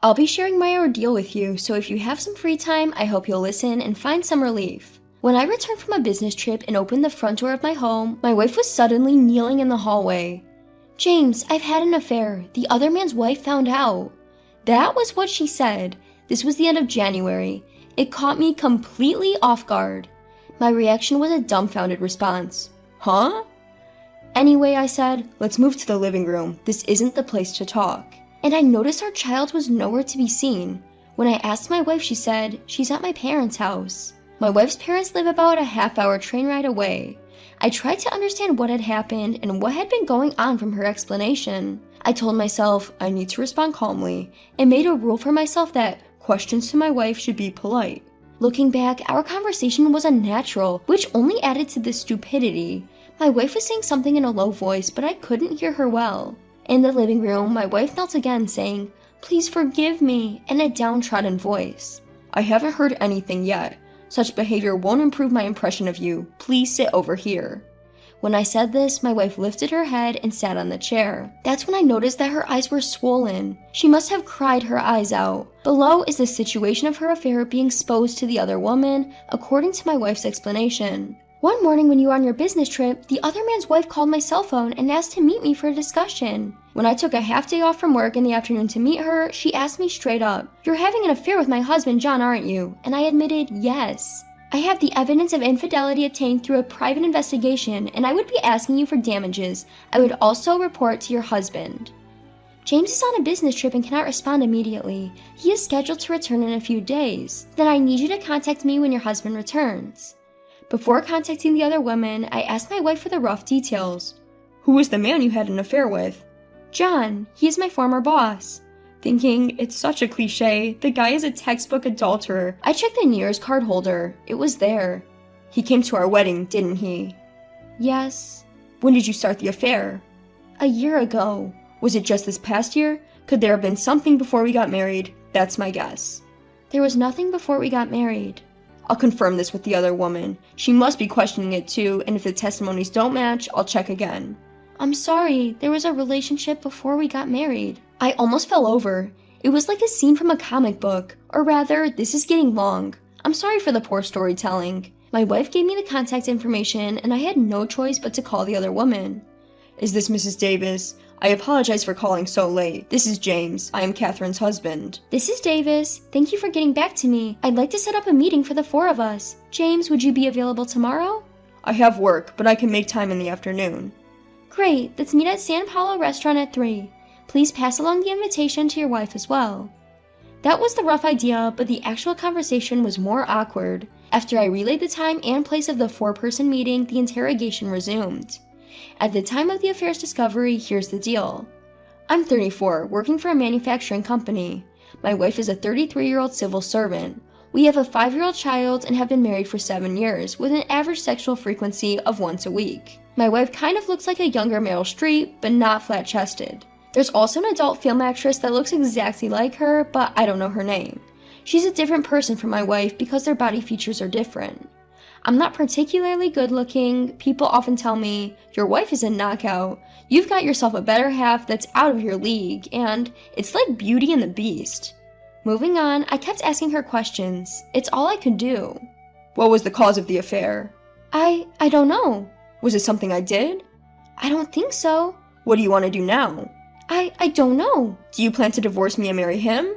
I'll be sharing my ordeal with you, so if you have some free time, I hope you'll listen and find some relief. When I returned from a business trip and opened the front door of my home, my wife was suddenly kneeling in the hallway. "James, I've had an affair. The other man's wife found out." That was what she said. This was the end of January. It caught me completely off guard. My reaction was a dumbfounded response. "Huh?" "Anyway," I said, "let's move to the living room. This isn't the place to talk." And I noticed our child was nowhere to be seen. When I asked my wife, she said, "She's at my parents' house." My wife's parents live about a half-hour train ride away. I tried to understand what had happened and what had been going on from her explanation. I told myself I need to respond calmly and made a rule for myself that questions to my wife should be polite. Looking back, our conversation was unnatural, which only added to the stupidity. My wife was saying something in a low voice, but I couldn't hear her well. In the living room, my wife knelt again, saying, "Please forgive me," in a downtrodden voice. "I haven't heard anything yet. Such behavior won't improve my impression of you. Please sit over here." When I said this, my wife lifted her head and sat on the chair. That's when I noticed that her eyes were swollen. She must have cried her eyes out. Below is the situation of her affair being exposed to the other woman, according to my wife's explanation. "One morning when you were on your business trip, the other man's wife called my cell phone and asked to meet me for a discussion. When I took a half day off from work in the afternoon to meet her, she asked me straight up, 'You're having an affair with my husband, John, aren't you?' And I admitted yes. I have the evidence of infidelity obtained through a private investigation, and I would be asking you for damages. I would also report to your husband. James is on a business trip and cannot respond immediately. He is scheduled to return in a few days. Then I need you to contact me when your husband returns." Before contacting the other woman, I asked my wife for the rough details. "Who was the man you had an affair with?" "John. He is my former boss." Thinking, it's such a cliche, the guy is a textbook adulterer. I checked the New Year's card holder. It was there. "He came to our wedding, didn't he?" "Yes." "When did you start the affair?" "A year ago." "Was it just this past year? Could there have been something before we got married?" "That's my guess." "There was nothing before we got married." "I'll confirm this with the other woman. She must be questioning it too, and if the testimonies don't match, I'll check again." "I'm sorry, there was a relationship before we got married." I almost fell over. It was like a scene from a comic book. Or rather, this is getting long. I'm sorry for the poor storytelling. My wife gave me the contact information, and I had no choice but to call the other woman. "Is this Mrs. Davis? I apologize for calling so late. This is James. I am Catherine's husband." "This is Davis. Thank you for getting back to me. I'd like to set up a meeting for the four of us. James, would you be available tomorrow?" "I have work, but I can make time in the afternoon." "Great. Let's meet at San Paulo Restaurant at 3. Please pass along the invitation to your wife as well." That was the rough idea, but the actual conversation was more awkward. After I relayed the time and place of the 4-person meeting, the interrogation resumed. At the time of the affair's discovery, here's the deal. I'm 34, working for a manufacturing company. My wife is a 33-year-old civil servant. We have a 5-year-old child and have been married for 7 years, with an average sexual frequency of once a week. My wife kind of looks like a younger Meryl Streep, but not flat-chested. There's also an adult film actress that looks exactly like her, but I don't know her name. She's a different person from my wife because their body features are different. I'm not particularly good looking. People often tell me, "Your wife is a knockout. You've got yourself a better half that's out of your league," and it's like Beauty and the Beast. Moving on, I kept asking her questions. It's all I could do. "What was the cause of the affair?" I don't know." "Was it something I did?" "I don't think so." "What do you want to do now?" I don't know." "Do you plan to divorce me and marry him?"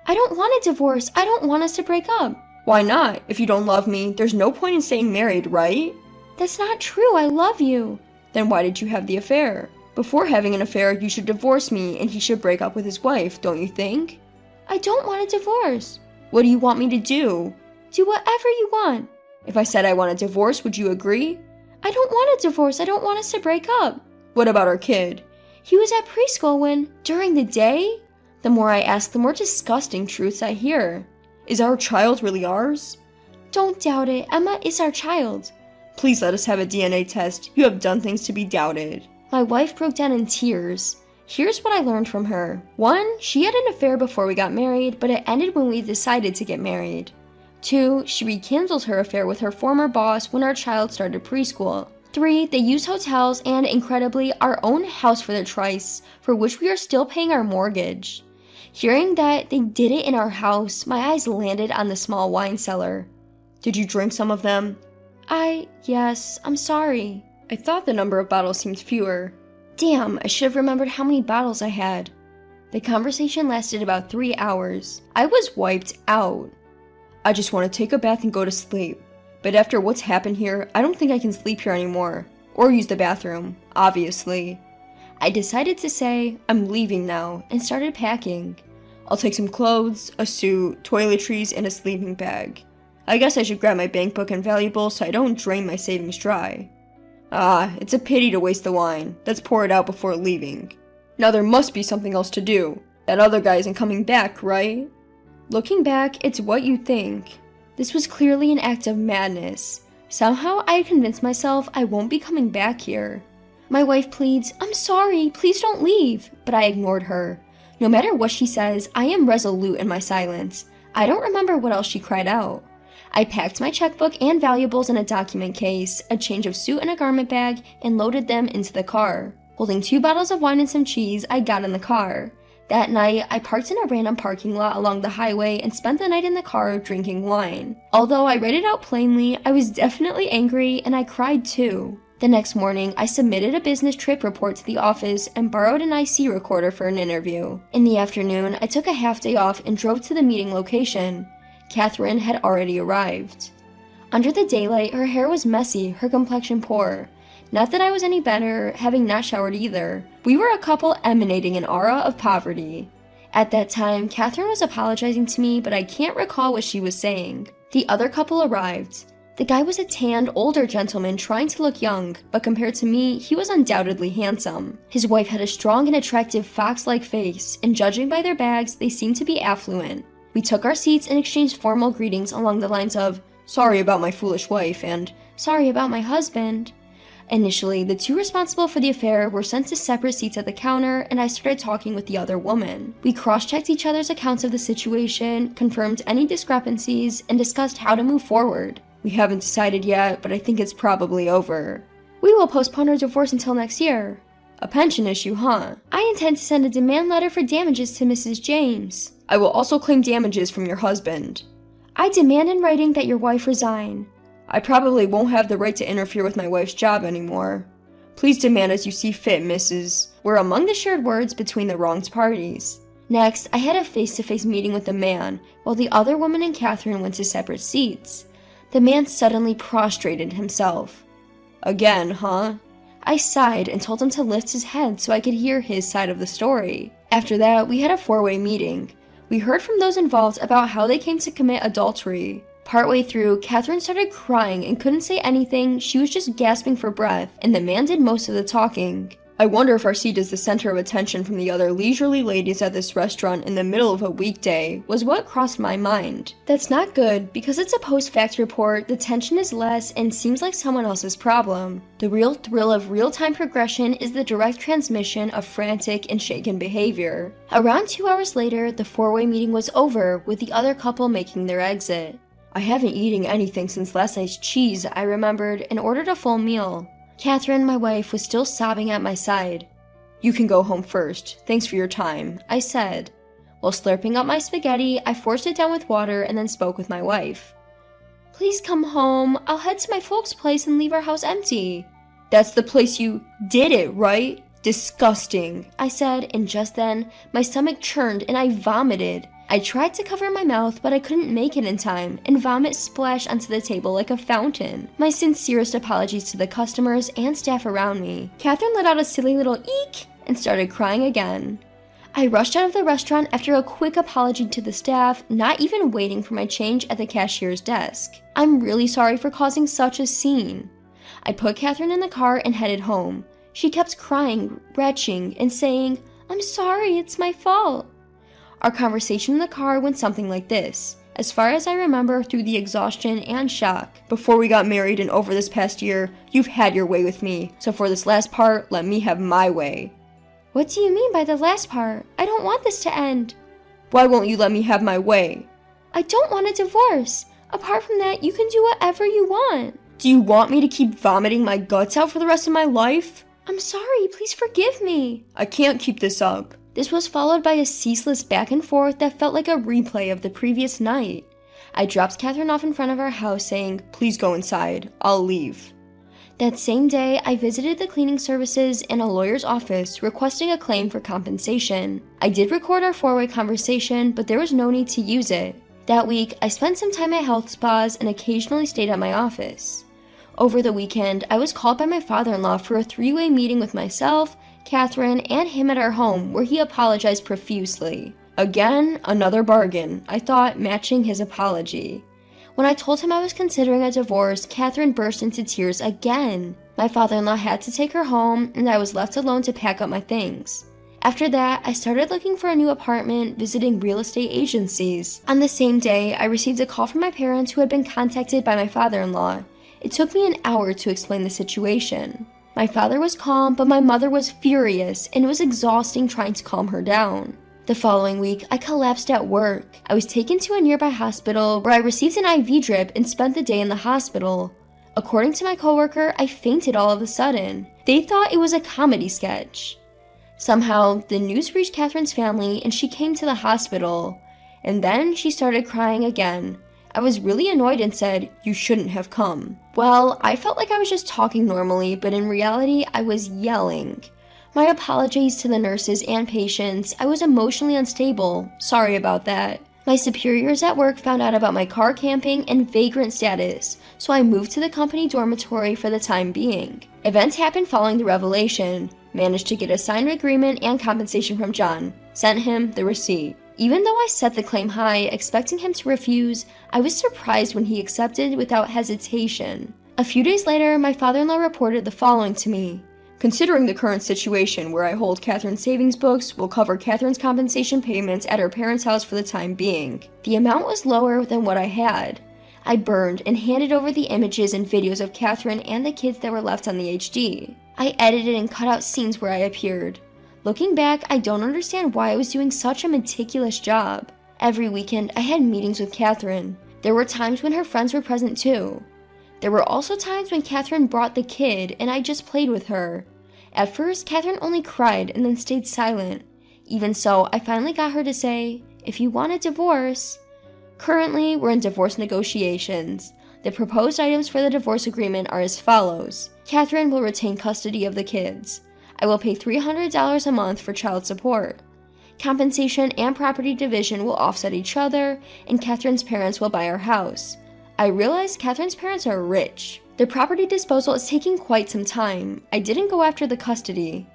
"I don't want a divorce. I don't want us to break up." "Why not? If you don't love me, there's no point in staying married, right?" "That's not true. I love you." "Then why did you have the affair? Before having an affair, you should divorce me and he should break up with his wife, don't you think?" "I don't want a divorce." "What do you want me to do?" "Do whatever you want." "If I said I want a divorce, would you agree?" "I don't want a divorce. I don't want us to break up." "What about our kid?" "He was at preschool when, during the day?" The more I ask, the more disgusting truths I hear. "Is our child really ours?" "Don't doubt it. Emma is our child." "Please let us have a DNA test. You have done things to be doubted." My wife broke down in tears. Here's what I learned from her. 1, she had an affair before we got married, but it ended when we decided to get married. 2, she rekindled her affair with her former boss when our child started preschool. 3, they use hotels and, incredibly, our own house for their trysts, for which we are still paying our mortgage. Hearing that they did it in our house, my eyes landed on the small wine cellar. Did you drink some of them? Yes, I'm sorry. I thought the number of bottles seemed fewer. Damn, I should have remembered how many bottles I had. The conversation lasted about 3 hours. I was wiped out. I just want to take a bath and go to sleep. But after what's happened here, I don't think I can sleep here anymore. Or use the bathroom, obviously. I decided to say, I'm leaving now, and started packing. I'll take some clothes, a suit, toiletries, and a sleeping bag. I guess I should grab my bank book and valuables so I don't drain my savings dry. It's a pity to waste the wine. Let's pour it out before leaving. Now there must be something else to do. That other guy isn't coming back, right? Looking back, it's what you think. This was clearly an act of madness. Somehow I had convinced myself I won't be coming back here. My wife pleads, I'm sorry, please don't leave, but I ignored her. No matter what she says, I am resolute in my silence. I don't remember what else she cried out. I packed my checkbook and valuables in a document case, a change of suit and a garment bag, and loaded them into the car. Holding 2 bottles of wine and some cheese, I got in the car. That night, I parked in a random parking lot along the highway and spent the night in the car drinking wine. Although I read it out plainly, I was definitely angry and I cried too. The next morning, I submitted a business trip report to the office and borrowed an IC recorder for an interview. In the afternoon, I took a half day off and drove to the meeting location. Catherine had already arrived. Under the daylight, her hair was messy, her complexion poor. Not that I was any better, having not showered either. We were a couple emanating an aura of poverty. At that time, Catherine was apologizing to me, but I can't recall what she was saying. The other couple arrived. The guy was a tanned, older gentleman trying to look young, but compared to me, he was undoubtedly handsome. His wife had a strong and attractive fox-like face, and judging by their bags, they seemed to be affluent. We took our seats and exchanged formal greetings along the lines of, sorry about my foolish wife, and sorry about my husband. Initially, the 2 responsible for the affair were sent to separate seats at the counter, and I started talking with the other woman. We cross-checked each other's accounts of the situation, confirmed any discrepancies, and discussed how to move forward. We haven't decided yet, but I think it's probably over. We will postpone our divorce until next year. A pension issue, huh? I intend to send a demand letter for damages to Mrs. James. I will also claim damages from your husband. I demand in writing that your wife resign. I probably won't have the right to interfere with my wife's job anymore. Please demand as you see fit, Mrs. were among the shared words between the wronged parties. Next, I had a face-to-face meeting with the man, while the other woman and Catherine went to separate seats. The man suddenly prostrated himself. Again, huh? I sighed and told him to lift his head so I could hear his side of the story. After that, we had a 4-way meeting. We heard from those involved about how they came to commit adultery. Partway through, Catherine started crying and couldn't say anything. She was just gasping for breath, and the man did most of the talking. I wonder if our seat is the center of attention from the other leisurely ladies at this restaurant in the middle of a weekday, was what crossed my mind. That's not good, because it's a post-fact report, the tension is less and seems like someone else's problem. The real thrill of real-time progression is the direct transmission of frantic and shaken behavior. Around 2 hours later, the 4-way meeting was over, with the other couple making their exit. I haven't eaten anything since last night's cheese, I remembered, and ordered a full meal. Catherine, my wife, was still sobbing at my side. You can go home first. Thanks for your time, I said. While slurping up my spaghetti, I forced it down with water and then spoke with my wife. Please come home. I'll head to my folks' place and leave our house empty. That's the place you did it, right? Disgusting, I said, and just then, my stomach churned and I vomited. I tried to cover my mouth, but I couldn't make it in time, and vomit splashed onto the table like a fountain. My sincerest apologies to the customers and staff around me. Catherine let out a silly little eek and started crying again. I rushed out of the restaurant after a quick apology to the staff, not even waiting for my change at the cashier's desk. I'm really sorry for causing such a scene. I put Catherine in the car and headed home. She kept crying, retching, and saying, I'm sorry, it's my fault. Our conversation in the car went something like this, as far as I remember through the exhaustion and shock. Before we got married and over this past year, you've had your way with me, so for this last part, let me have my way. What do you mean by the last part? I don't want this to end. Why won't you let me have my way? I don't want a divorce. Apart from that, you can do whatever you want. Do you want me to keep vomiting my guts out for the rest of my life? I'm sorry, please forgive me. I can't keep this up. This was followed by a ceaseless back and forth that felt like a replay of the previous night. I dropped Catherine off in front of our house saying, "Please go inside, I'll leave." That same day, I visited the cleaning services and a lawyer's office requesting a claim for compensation. I did record our four-way conversation, but there was no need to use it. That week, I spent some time at health spas and occasionally stayed at my office. Over the weekend, I was called by my father-in-law for a three-way meeting with myself, Catherine, and him at our home, where he apologized profusely. Again, another bargain, I thought, matching his apology. When I told him I was considering a divorce, Catherine burst into tears again. My father-in-law had to take her home, and I was left alone to pack up my things. After that, I started looking for a new apartment, visiting real estate agencies. On the same day, I received a call from my parents who had been contacted by my father-in-law. It took me an hour to explain the situation. My father was calm, but my mother was furious, and it was exhausting trying to calm her down. The following week, I collapsed at work. I was taken to a nearby hospital where I received an IV drip and spent the day in the hospital. According to my coworker, I fainted all of a sudden. They thought it was a comedy sketch. Somehow, the news reached Catherine's family and she came to the hospital. And then she started crying again. I was really annoyed and said, "You shouldn't have come." Well, I felt like I was just talking normally, but in reality, I was yelling. My apologies to the nurses and patients. I was emotionally unstable. Sorry about that. My superiors at work found out about my car camping and vagrant status, so I moved to the company dormitory for the time being. Events happened following the revelation. Managed to get a signed agreement and compensation from John. Sent him the receipt. Even though I set the claim high, expecting him to refuse, I was surprised when he accepted without hesitation. A few days later, my father-in-law reported the following to me. "Considering the current situation where I hold Catherine's savings books, will cover Catherine's compensation payments at her parents' house for the time being." The amount was lower than what I had. I burned and handed over the images and videos of Catherine and the kids that were left on the HD. I edited and cut out scenes where I appeared. Looking back, I don't understand why I was doing such a meticulous job. Every weekend, I had meetings with Catherine. There were times when her friends were present too. There were also times when Catherine brought the kid and I just played with her. At first, Catherine only cried and then stayed silent. Even so, I finally got her to say, "If you want a divorce." Currently, we're in divorce negotiations. The proposed items for the divorce agreement are as follows. Catherine will retain custody of the kids. I will pay $300 a month for child support. Compensation and property division will offset each other, and Catherine's parents will buy our house. I realize Catherine's parents are rich. The property disposal is taking quite some time. I didn't go after the custody.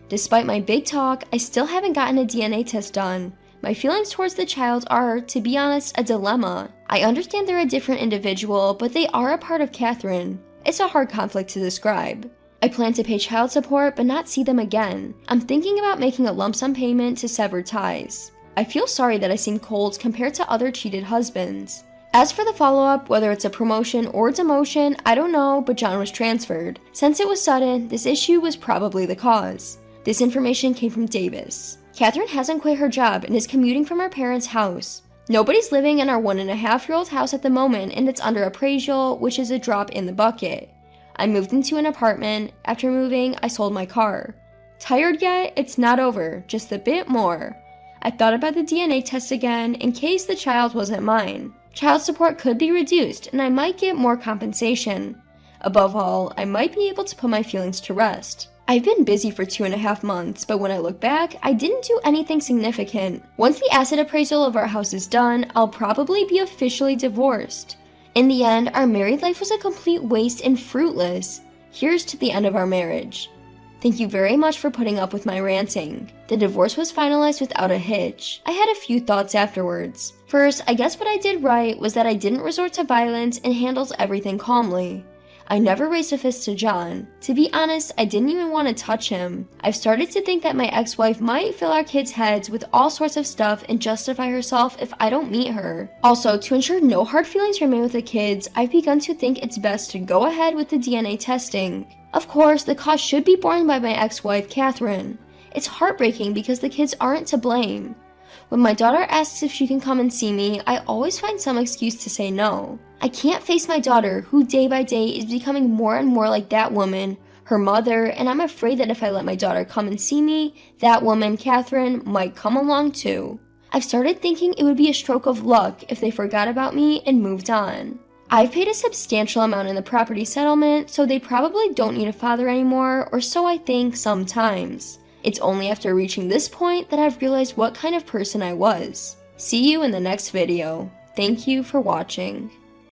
Despite my big talk, I still haven't gotten a DNA test done. My feelings towards the child are, to be honest, a dilemma. I understand they're a different individual, but they are a part of Catherine. It's a hard conflict to describe. I plan to pay child support but not see them again. I'm thinking about making a lump sum payment to sever ties. I feel sorry that I seem cold compared to other cheated husbands. As for the follow-up, whether it's a promotion or demotion, I don't know, but John was transferred. Since it was sudden, this issue was probably the cause. This information came from Davis. Catherine hasn't quit her job and is commuting from her parents' house. Nobody's living in our 1.5-year-old house at the moment, and it's under appraisal, which is a drop in the bucket. I moved into an apartment. After moving, I sold my car. Tired yet? It's not over, just a bit more. I thought about the DNA test again in case the child wasn't mine. Child support could be reduced, and I might get more compensation. Above all, I might be able to put my feelings to rest. I've been busy for 2.5 months, but when I look back, I didn't do anything significant. Once the asset appraisal of our house is done, I'll probably be officially divorced. In the end, our married life was a complete waste and fruitless. Here's to the end of our marriage. Thank you very much for putting up with my ranting. The divorce was finalized without a hitch. I had a few thoughts afterwards. First, I guess what I did right was that I didn't resort to violence and handled everything calmly. I never raised a fist to John. To be honest, I didn't even want to touch him. I've started to think that my ex-wife might fill our kids' heads with all sorts of stuff and justify herself if I don't meet her. Also, to ensure no hard feelings remain with the kids, I've begun to think it's best to go ahead with the DNA testing. Of course, the cost should be borne by my ex-wife, Catherine. It's heartbreaking because the kids aren't to blame. When my daughter asks if she can come and see me, I always find some excuse to say no. I can't face my daughter, who day by day is becoming more and more like that woman, her mother, and I'm afraid that if I let my daughter come and see me, that woman, Catherine, might come along too. I've started thinking it would be a stroke of luck if they forgot about me and moved on. I've paid a substantial amount in the property settlement, so they probably don't need a father anymore, or so I think sometimes. It's only after reaching this point that I've realized what kind of person I was. See you in the next video. Thank you for watching.